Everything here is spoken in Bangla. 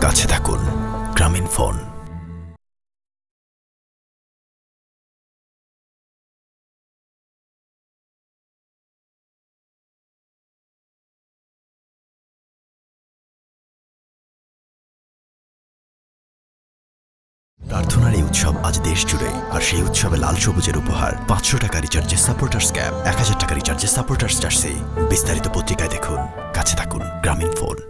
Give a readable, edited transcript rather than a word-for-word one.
কাছে থাকুন। গ্রামীণ ফোন। প্রার্থনার এই উৎসব আজ দেশ জুড়ে, আর সেই উৎসবে লাল সবুজের উপহার 500 টাকা রিচার্জে সাপোর্টার্স ক্যাপ, 1000 টাকা রিচার্জে সাপোর্টার্স জার্সি। বিস্তারিত পত্রিকায় দেখুন। কাছে থাকুন। গ্রামীণ ফোন।